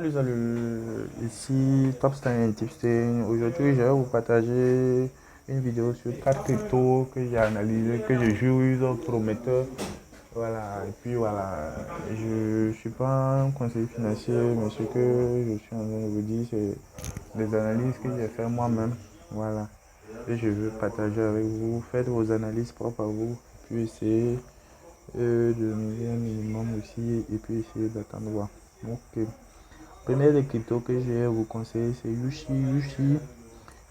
Salut, ici Topstein Tipstein. Aujourd'hui, je vais vous partager une vidéo sur 4 cryptos que j'ai analysé, que je juge prometteurs. Voilà, et puis voilà, je ne suis pas un conseiller financier, mais ce que je suis en train de vous dire, c'est des analyses que j'ai fait moi-même. Voilà, et je veux partager avec vous. Faites vos analyses propres à vous, puis essayez de miser un minimum aussi, et puis essayez d'attendre voir. Ok. Premier des cryptos que je vais vous conseiller, c'est Yushi. Yushi,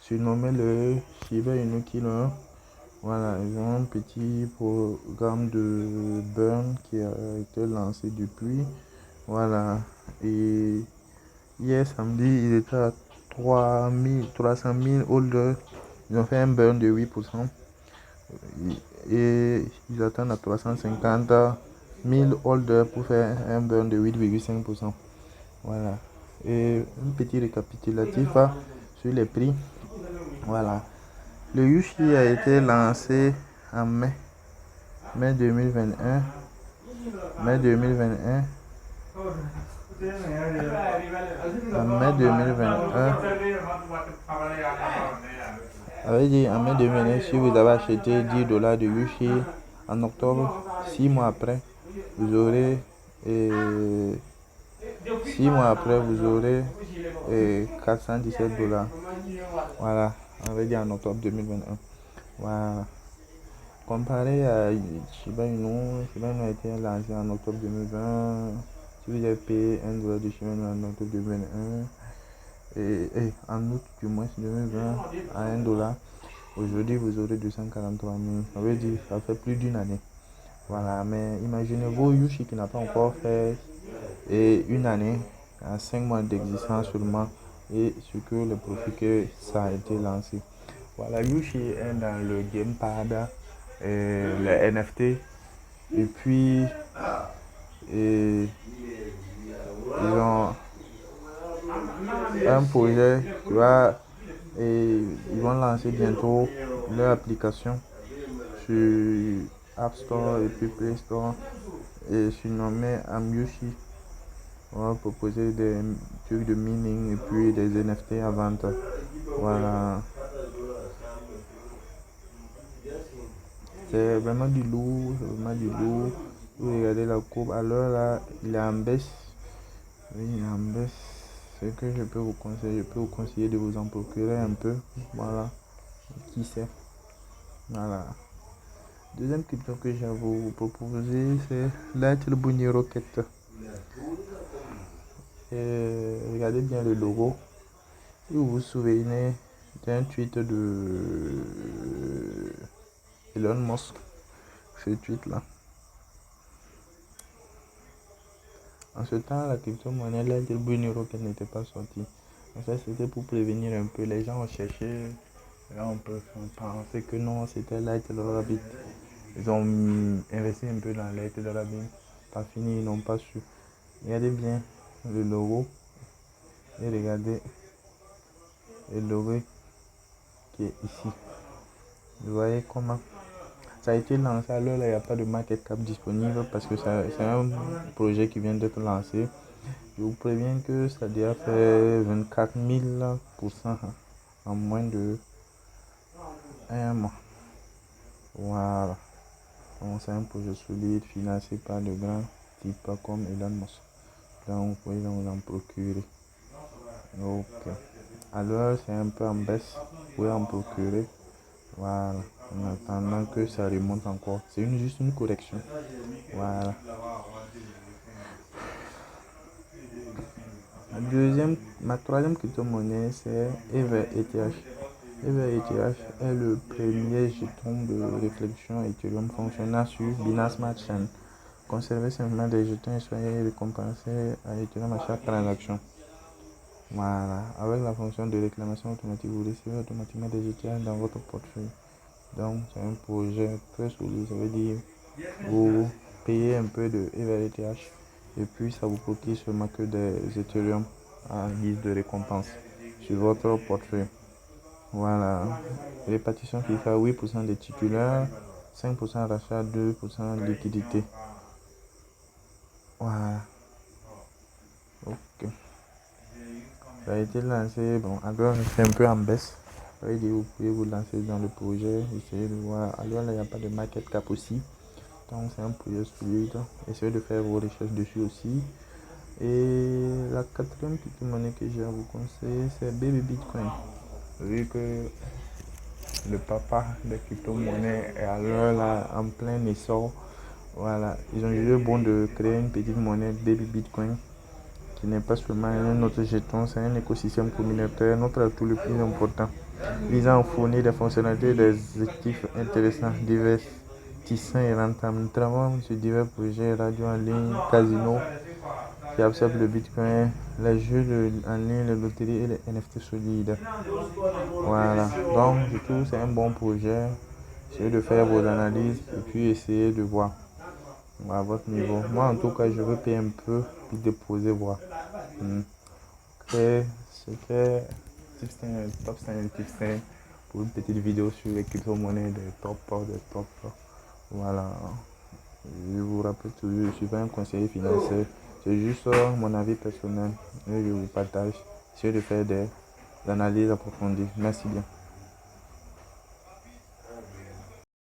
surnommé le Shiba Inu Killer. Voilà, ils ont un petit programme de burn qui a été lancé depuis. Voilà, et hier samedi, il était à 300 000 holders. Ils ont fait un burn de 8%. Et ils attendent à 350 000 holders pour faire un burn de 8,5%. Voilà. Et un petit récapitulatif sur les prix. Voilà. Le Yushi a été lancé en mai 2021. Mai 2021. En mai 2021. Avait dit en mai 2021, si vous avez acheté 10 dollars de Yushi en octobre, 6 mois après, vous aurez 6 mois après, vous aurez 417 dollars. Voilà, on va dire en octobre 2021. Voilà. Comparé à Shiba Inu, Shiba Inu a été lancé en octobre 2020. Si vous avez payé 1 dollar de Shiba Inu en octobre 2021, et en août du mois 2020 à 1 dollar, aujourd'hui vous aurez 243 000. Ça veut dire ça fait plus d'une année. Voilà, mais imaginez-vous Yushi qui n'a pas encore fait une année, à 5 mois d'existence seulement, et ce que le profit que ça a été lancé. Voilà, Yushi est dans le gamepad, le NFT, et puis ils ont un projet qui va, et ils vont lancer bientôt leur application sur App Store et puis Play Store, et surnommé Amyushi. On va proposer des trucs de mining et puis des NFT à vente. Voilà. C'est vraiment du lourd, c'est vraiment du lourd. Vous regardez la courbe, alors là, il est en baisse. Oui, il est en baisse. Ce que je peux vous conseiller de vous en procurer un peu. Voilà. Qui sait. Voilà. Deuxième crypto que j'ai à vous proposer, c'est Light Bunny Rocket. Regardez bien le logo. Si vous vous souvenez d'un tweet de Elon Musk, ce tweet-là. En ce temps, la crypto-monnaie, Light Bunny Rocket n'était pas sortie. En fait, c'était pour prévenir un peu. Les gens ont cherché. Là, on peut penser que non, c'était Light Rabbit. Ils ont investi un peu dans Light Rabbit. Pas fini, ils n'ont pas su. Regardez bien le logo. Et regardez le logo qui est ici. Vous voyez comment ça a été lancé. Alors là, il n'y a pas de market cap disponible parce que c'est un projet qui vient d'être lancé. Je vous préviens que ça a déjà fait 24 000% en moins de un mois. Voilà. Donc c'est un projet solide financé par de grands types comme Elon Musk. Donc vous pouvez vous en procurer. Ok. Alors c'est un peu en baisse. Vous pouvez en procurer. Voilà. En attendant que ça remonte encore. C'est juste une correction. Voilà. Ma troisième crypto-monnaie, c'est ETH. ETH est le premier jeton de réflexion Ethereum fonctionnant sur Binance Smart Chain. Conservez simplement des jetons et soyez récompensé à Ethereum à chaque transaction. Voilà. Avec la fonction de réclamation automatique, vous recevez automatiquement des ETH dans votre portefeuille. Donc, c'est un projet très solide. Ça veut dire vous payez un peu de ETH et puis ça vous procure seulement que des Ethereum en guise de récompense sur votre portefeuille. Voilà. Répartition qui fait 8% des titulaires, 5% rachat, 2% liquidité. Voilà. Ok. Ça a été lancé, bon, alors c'est un peu en baisse. Vous pouvez vous lancer dans le projet, essayer de voir. Alors là, il n'y a pas de market cap aussi. Donc c'est un projet solide. Essayez de faire vos recherches dessus aussi. Et la quatrième crypto-monnaie que j'ai à vous conseiller, c'est Baby Bitcoin. Vu que le papa des crypto-monnaies est alors là en plein essor, voilà, ils ont jugé bon de créer une petite monnaie Baby Bitcoin qui n'est pas seulement un autre jeton, c'est un écosystème communautaire, notre atout le plus important, visant à fournir des fonctionnalités des actifs intéressants, divertissants et rentables. Nous travaillons sur divers projets, radio en ligne, casino qui absorbent le bitcoin, les jeux en ligne, les loteries et les NFT solides. Voilà, donc du coup c'est un bon projet. Essayez de faire vos analyses et puis essayez de voir à votre niveau. Moi en tout cas je veux payer un peu puis déposer voir. C'était top 5 tips pour une petite vidéo sur les crypto-monnaies des top. Voilà. Je vous rappelle toujours, je ne suis pas un conseiller financier. C'est juste mon avis personnel et je vous partage. Essayez de faire des analyses approfondies. Merci bien.